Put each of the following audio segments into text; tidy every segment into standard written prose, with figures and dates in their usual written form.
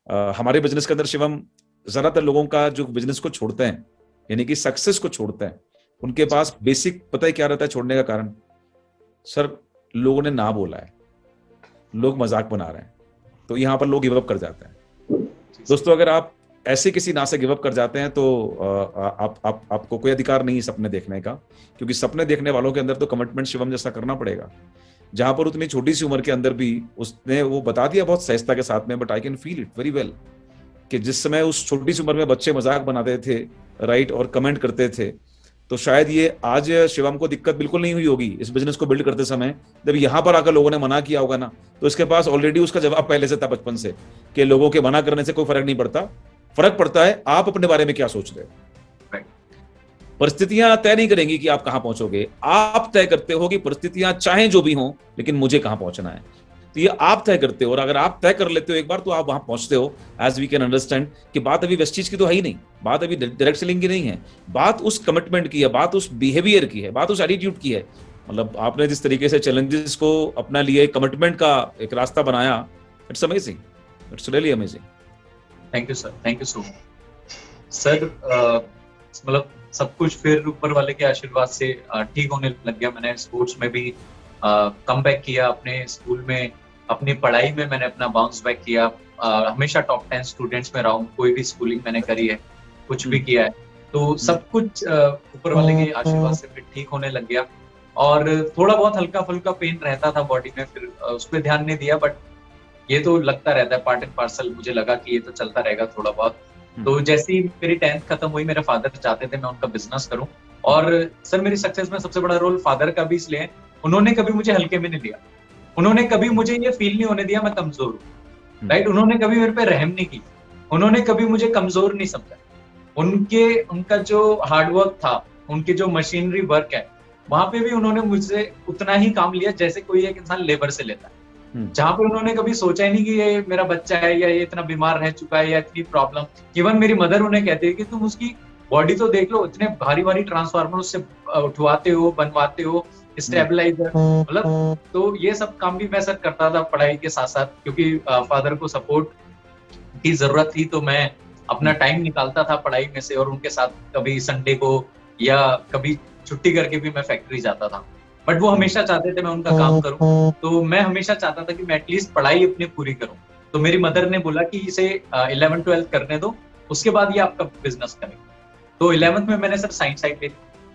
हमारे बिजनेस के अंदर शिवम, ज्यादातर लोगों का जो बिजनेस को छोड़ते हैं, यानी कि सक्सेस को छोड़ते हैं, उनके पास बेसिक पता है क्या रहता है छोड़ने का कारण? सर, लोगों ने ना बोला है, लोग मजाक बना रहे हैं, तो यहाँ पर लोग गिव अप कर जाते हैं। दोस्तों, अगर आप ऐसे किसी ना से गिव अप कर जाते हैं तो आपको कोई अधिकार नहीं है सपने देखने का, क्योंकि सपने देखने वालों के अंदर तो कमिटमेंट शिवम जैसा करना पड़ेगा, जहां पर उतनी छोटी सी उम्र के अंदर भी उसने वो बता दिया बहुत सहजता के साथ में, but I can feel it very well कि जिस समय उस छोटी सी उम्र में बच्चे मजाक बनाते थे, राइट, और कमेंट करते थे, तो शायद ये आज शिवम को दिक्कत बिल्कुल नहीं हुई होगी इस बिजनेस को बिल्ड करते समय। जब यहाँ पर आकर लोगों ने मना किया होगा ना, तो इसके पास ऑलरेडी उसका जवाब पहले से था बचपन से कि लोगों के मना करने से कोई फर्क नहीं पड़ता, फर्क पड़ता है आप अपने बारे में क्या सोच रहे हो। परिस्थितियां तय नहीं करेंगी कि आप कहां पहुंचोगे, आप तय करते हो कि परिस्थितियां चाहे जो भी हों, लेकिन मुझे कहां पहुंचना है, तो ये आप तय करते हो। और अगर आप तय कर लेते हो एक बार, तो आप वहां पहुंचते हो। एज वी कैन अंडरस्टैंड कि बात अभी वेस्टीज की तो है ही नहीं, बात अभी डायरेक्ट सेलिंग की नहीं है, बात उस कमिटमेंट की है, बात उस बिहेवियर की है, बात उस एटीट्यूड की है। मतलब आपने जिस तरीके से चैलेंजेस को अपना लिए, कमिटमेंट का एक रास्ता बनाया, it's amazing, it's really amazing. Thank you sir, thank you so much sir. मतलब सब कुछ फिर ऊपर वाले के आशीर्वाद से ठीक होने लग गया। मैंने स्पोर्ट्स में भी कम बैक किया, अपने स्कूल में, अपनी पढ़ाई में मैंने अपना बाउंस बैक किया। हमेशा टॉप 10 स्टूडेंट्स में रहा हूँ, कोई भी स्कूलिंग मैंने करी है, कुछ भी किया है, तो सब कुछ ऊपर वाले के आशीर्वाद से फिर ठीक होने लग गया। और थोड़ा बहुत हल्का फुल्का पेन रहता था बॉडी में, फिर उस पर ध्यान नहीं दिया, बट ये तो लगता रहता है, पार्ट एंड पार्सल। मुझे लगा कि ये तो चलता रहेगा थोड़ा बहुत। तो जैसे ही मेरी 10th खत्म हुई, मेरे फादर चाहते थे मैं उनका बिजनेस करूं, और सर मेरी सक्सेस में सबसे बड़ा रोल फादर का भी इसलिए है, उन्होंने कभी मुझे हल्के में नहीं लिया, उन्होंने कभी मुझे ये फील नहीं होने दिया मैं कमजोर हूँ, राइट। उन्होंने कभी मेरे पे रहम नहीं की, उन्होंने कभी मुझे कमजोर नहीं समझा। उनका जो हार्डवर्क था, उनकी जो मशीनरी वर्क है, वहां पे भी उन्होंने मुझसे उतना ही काम लिया जैसे कोई एक इंसान लेबर से लेता है। जहां पे उन्होंने कभी सोचा ही नहीं कि ये मेरा बच्चा है, या ये इतना बीमार रह चुका है, या इतनी प्रॉब्लम। इवन मेरी मदर उन्हें कहती है कि तुम उसकी बॉडी तो देख लो, इतने भारी भारी ट्रांसफार्मर उससे उठवाते हो, बनवाते हो, स्टेबलाइजर, मतलब। तो ये सब काम भी मैं सर करता था पढ़ाई के साथ साथ, क्योंकि फादर को सपोर्ट की जरूरत थी, तो मैं अपना टाइम निकालता था पढ़ाई में से, और उनके साथ कभी संडे को या कभी छुट्टी करके भी मैं फैक्ट्री जाता था। बट वो हमेशा चाहते थे मैं उनका काम करूं, तो मैं हमेशा चाहता था कि मैं एटलीस्ट पढ़ाई अपनी पूरी करूं। तो मेरी मदर ने बोला कि इसे 11th-12th करने दो, उसके बाद ये आपका बिजनेस करेगा। तो 11th में मैंने सर साइंस साइड ली,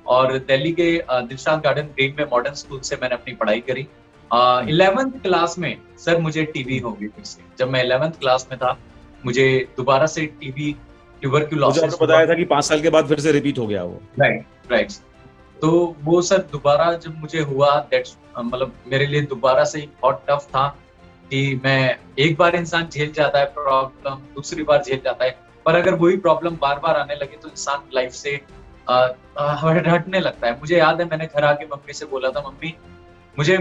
और दिल्ली के दिलशाद गार्डन ग्रीन में मॉडर्न स्कूल से मैंने अपनी पढ़ाई करी। 11th क्लास में सर मुझे टीबी हो गई फिर से। जब मैं 11th क्लास में था, मुझे दोबारा से टीबी, ट्यूबरक्यूलोसिस, आपने बताया था कि 5 साल के बाद फिर से रिपीट हो गया वो। राइट। तो वो सर दोबारा जब मुझे हुआ, मतलब मेरे लिए दोबारा से बहुत टफ था कि मैं, एक बार इंसान झेल जाता है प्रॉब्लम, दूसरी बार झेल जाता है, पर अगर वही प्रॉब्लम बार बार आने लगे तो इंसान लाइफ से हटने लगता है। मुझे याद है मैंने घर आके मम्मी से बोला था, मम्मी मुझे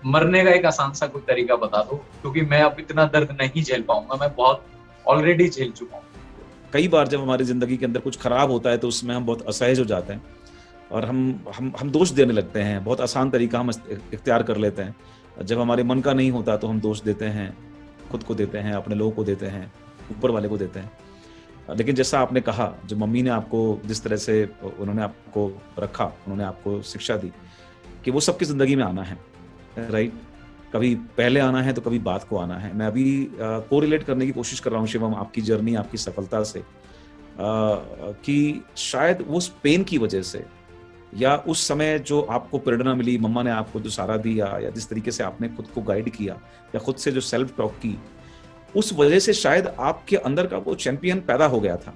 मरने का एक आसान सा कोई तरीका बता दो, क्योंकि मैं अब इतना दर्द नहीं झेल पाऊंगा, मैं बहुत ऑलरेडी झेल चुका हूँ। कई बार जब हमारी जिंदगी के अंदर कुछ खराब होता है तो उसमें हम बहुत असहज हो जाते हैं, और हम दोष देने लगते हैं, बहुत आसान तरीका हम इख्तियार कर लेते हैं। जब हमारे मन का नहीं होता तो हम दोष देते हैं, खुद को देते हैं, अपने लोगों को देते हैं, ऊपर वाले को देते हैं। लेकिन जैसा आपने कहा, जो मम्मी ने आपको जिस तरह से उन्होंने आपको रखा, उन्होंने आपको शिक्षा दी कि वो सबकी ज़िंदगी में आना है, राइट। कभी पहले आना है तो कभी बाद को आना है। मैं अभी कोरिलेट करने की कोशिश कर रहा हूँ शिवम आपकी जर्नी, आपकी सफलता से, कि शायद उस पेन की वजह से, या उस समय जो आपको प्रेरणा मिली, मम्मा ने आपको जो सहारा दिया, या जिस तरीके से आपने खुद को गाइड किया, या खुद से जो सेल्फ टॉक की, उस वजह से शायद आपके अंदर का वो चैंपियन पैदा हो गया था।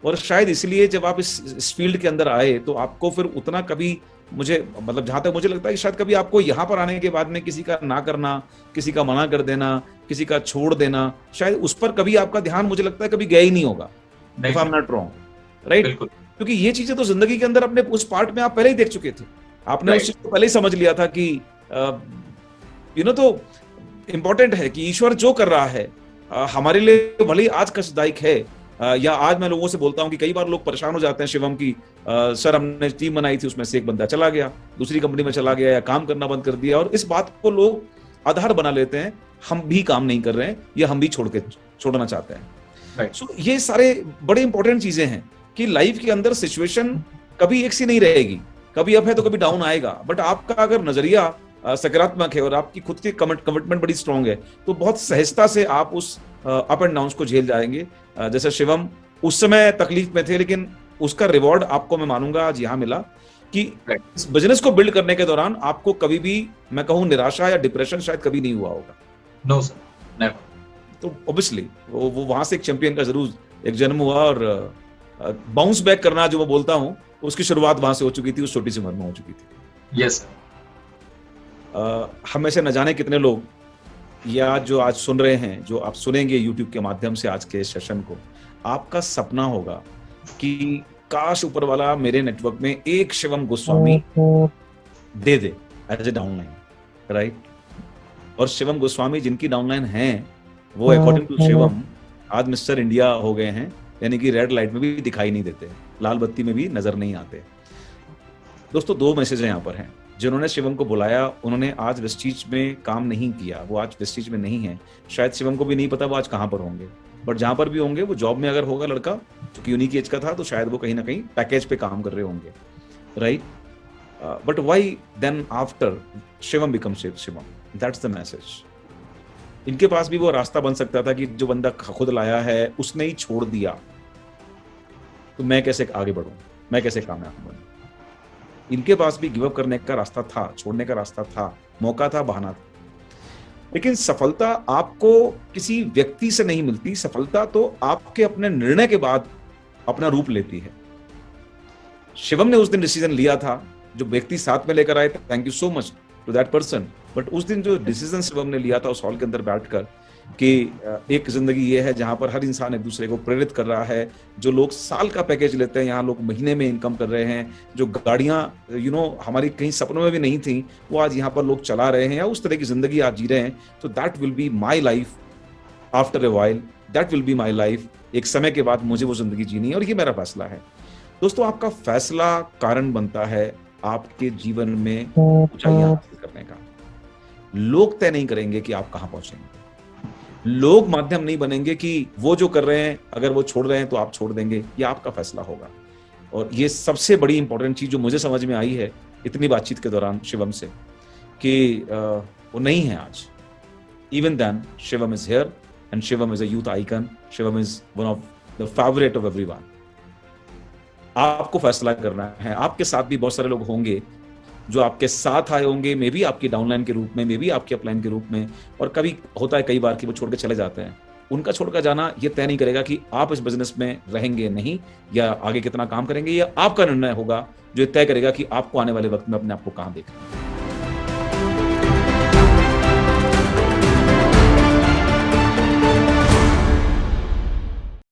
और शायद इसलिए जब आप इस फील्ड के अंदर आए तो आपको फिर उतना कभी, मुझे मतलब जहां तक मुझे लगता है कि शायद कभी आपको यहाँ पर आने के बाद में किसी का ना करना, किसी का मना कर देना, किसी का छोड़ देना, शायद उस पर कभी आपका ध्यान, मुझे लगता है, कभी गया ही नहीं होगा, if I am not wrong, right. क्योंकि ये चीजें तो जिंदगी के अंदर अपने उस पार्ट में आप पहले ही देख चुके थे, आपने उस चीज को पहले ही समझ लिया था कि तो इंपॉर्टेंट है कि ईश्वर जो कर रहा है हमारे लिए भले ही आज कष्टदायक है, या आज मैं लोगों से बोलता हूं कि कई बार लोग परेशान हो जाते हैं शिवम की, सर हमने टीम बनाई थी, उसमें से एक बंदा चला गया, दूसरी कंपनी में चला गया, या काम करना बंद कर दिया, और इस बात को लोग आधार बना लेते हैं हम भी काम नहीं कर रहे हैं या हम भी छोड़ना चाहते हैं। Right. सो ये सारे बड़े इंपॉर्टेंट चीजें हैं कि लाइफ के अंदर सिचुएशन कभी एक सी नहीं रहेगी, कभी अप है तो कभी डाउन आएगा, बट आपका अगर नजरिया सकारात्मक है और आपकी खुद की कमिटमेंट बड़ी स्ट्रांग है तो बहुत सहजता से आप उस अप एंड डाउन को झेल जाएंगे। जैसे शिवम उस समय तकलीफ में थे, लेकिन उसका रिवॉर्ड आपको मैं मानूंगा आज यहाँ मिला कि इस बिजनेस को बिल्ड करने के दौरान आपको कभी भी, मैं कहूँ, निराशा या डिप्रेशन शायद कभी नहीं हुआ होगा। No sir, never. तो ऑब्वियसली वो वहां से एक चैंपियन का जरूर एक जन्म हुआ, और बाउंस बैक करना जो मैं बोलता हूँ उसकी शुरुआत वहां से हो चुकी थी, उस छोटी सी उम्र में हो चुकी थी। Yes sir. हम में से न जाने कितने लोग या जो आज सुन रहे हैं, जो आप सुनेंगे यूट्यूब के माध्यम से आज के सेशन को, आपका सपना होगा कि काश ऊपर वाला मेरे नेटवर्क में एक शिवम गोस्वामी दे दे एज ए डाउनलाइन, राइट। और शिवम गोस्वामी जिनकी डाउनलाइन है वो अकॉर्डिंग टू शिवम आज मिस्टर इंडिया हो गए हैं, यानी कि रेड लाइट में भी दिखाई नहीं देते, लाल बत्ती में भी नजर नहीं आते। दोस्तों, दो मैसेज यहाँ पर हैं। जिन्होंने शिवम को बुलाया उन्होंने आज वेस्टीज में काम नहीं किया, वो आज वेस्टीज में नहीं है। शायद शिवम को भी नहीं पता वो आज कहाँ पर होंगे, बट जहां पर भी होंगे वो जॉब में अगर होगा लड़का क्योंकि यूनिक एज का था तो शायद वो कहीं ना कहीं पैकेज पे काम कर रहे होंगे, right. But why then after Shivam become Shivam, that's the message. इनके पास भी वो रास्ता बन सकता था कि जो बंदा खुद लाया है उसने ही छोड़ दिया, तो मैं कैसे आगे बढ़ूं, मैं कैसे कामयाब बनूं। इनके पास भी गिव अप करने का रास्ता था, छोड़ने का रास्ता था, मौका था, बहाना था। लेकिन सफलता आपको किसी व्यक्ति से नहीं मिलती, सफलता तो आपके अपने निर्णय के बाद अपना रूप लेती है। शिवम ने उस दिन डिसीजन लिया था, जो व्यक्ति साथ में लेकर आए थे, thank you so much to that person, but उस दिन जो डिसीजन शिवम ने लिया था उस हॉल के अंदर बैठकर कि एक जिंदगी ये है जहां पर हर इंसान एक दूसरे को प्रेरित कर रहा है। जो लोग साल का पैकेज लेते हैं, यहाँ लोग महीने में इनकम कर रहे हैं। जो गाड़ियां हमारी कहीं सपनों में भी नहीं थी, वो आज यहाँ पर लोग चला रहे हैं या उस तरह की जिंदगी आज जी रहे हैं। तो that will be my life after a while, that will be my life. एक समय के बाद मुझे वो जिंदगी जीनी है और ये मेरा फैसला है। दोस्तों, आपका फैसला कारण बनता है आपके जीवन में ऊंचाइयां हासिल करने का। लोग तय नहीं करेंगे कि आप कहां पहुंचेंगे, लोग माध्यम नहीं बनेंगे कि वो जो कर रहे हैं अगर वो छोड़ रहे हैं तो आप छोड़ देंगे। ये आपका फैसला होगा। और ये सबसे बड़ी इंपॉर्टेंट चीज जो मुझे समझ में आई है इतनी बातचीत के दौरान शिवम से, कि वो नहीं है आज। Even then Shivam is here and Shivam is a youth icon, Shivam is one of the favourite of everyone. आपको फैसला करना है। आपके साथ भी बहुत सारे लोग होंगे जो आपके साथ आए होंगे, मे बी आपकी डाउनलाइन के रूप में, मे बी आपकी अपलाइन के रूप में, और कभी होता है कई बार कि वो छोड़ के चले जाते हैं। उनका छोड़कर जाना ये तय नहीं करेगा कि आप इस बिजनेस में रहेंगे नहीं या आगे कितना काम करेंगे। ये आपका निर्णय होगा जो तय करेगा कि आपको आने वाले वक्त में अपने आप को कहां देखना है।